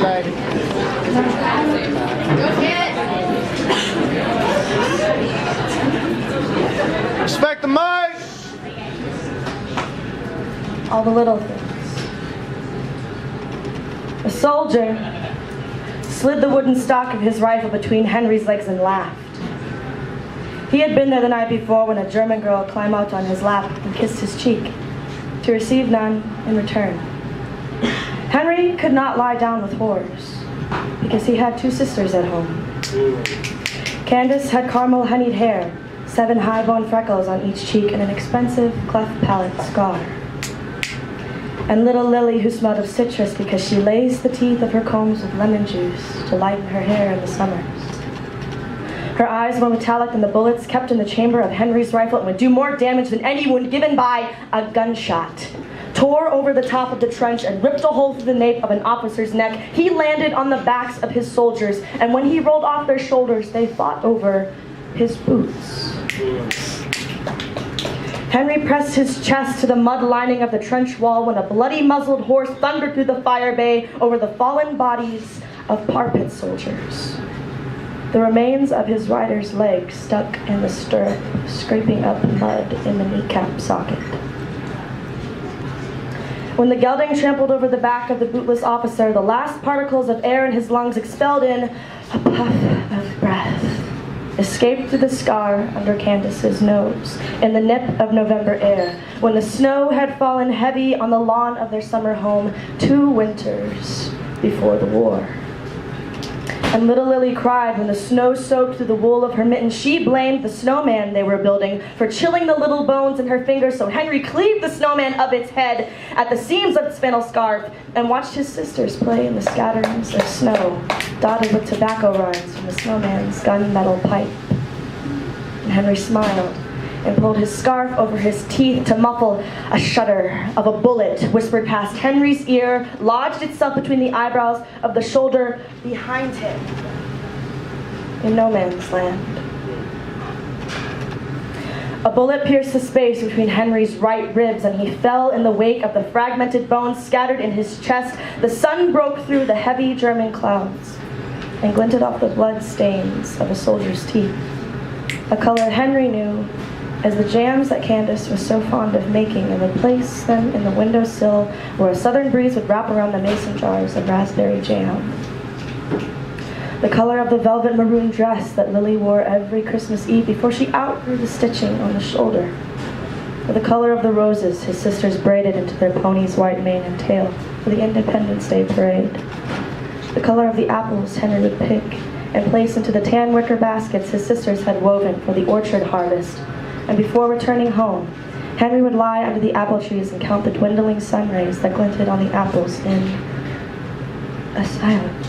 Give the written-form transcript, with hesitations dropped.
lady. Respect the mic. All the little things. A soldier slid the wooden stock of his rifle between Henry's legs and laughed. He had been there the night before when a German girl climbed out on his lap and kissed his cheek, to receive none in return. Henry could not lie down with horrors, because he had 2 sisters at home. Candace had caramel-honeyed hair, 7 high-bone freckles on each cheek, and an expensive cleft palate scar. And little Lily, who smelled of citrus because she laced the teeth of her combs with lemon juice to lighten her hair in the summers. Her eyes were metallic, and the bullets kept in the chamber of Henry's rifle and would do more damage than any wound given by a gunshot. Tore over the top of the trench and ripped a hole through the nape of an officer's neck. He landed on the backs of his soldiers, and when he rolled off their shoulders, they fought over his boots. Henry pressed his chest to the mud lining of the trench wall when a bloody muzzled horse thundered through the fire bay over the fallen bodies of parpet soldiers. The remains of his rider's legs stuck in the stirrup, scraping up mud in the kneecap socket. When the gelding trampled over the back of the bootless officer, the last particles of air in his lungs expelled in a puff of breath escaped through the scar under Candace's nose in the nip of November air, when the snow had fallen heavy on the lawn of their summer home 2 winters before the war. And little Lily cried when the snow soaked through the wool of her mittens. She blamed the snowman they were building for chilling the little bones in her fingers, so Henry cleaved the snowman of its head at the seams of its flannel scarf and watched his sisters play in the scatterings of snow, dotted with tobacco rinds from the snowman's gunmetal pipe. And Henry smiled and pulled his scarf over his teeth to muffle a shudder of a bullet whispered past Henry's ear, lodged itself between the eyebrows of the shoulder behind him in no man's land. A bullet pierced the space between Henry's right ribs, and he fell in the wake of the fragmented bones scattered in his chest. The sun broke through the heavy German clouds and glinted off the blood stains of a soldier's teeth, a color Henry knew as the jams that Candace was so fond of making, and would place them in the windowsill where a southern breeze would wrap around the mason jars of raspberry jam. The color of the velvet maroon dress that Lily wore every Christmas Eve before she outgrew the stitching on the shoulder. Or the color of the roses his sisters braided into their pony's white mane and tail for the Independence Day parade. The color of the apples Henry would pick and place into the tan wicker baskets his sisters had woven for the orchard harvest. And before returning home, Henry would lie under the apple trees and count the dwindling sun rays that glinted on the apples in a silence.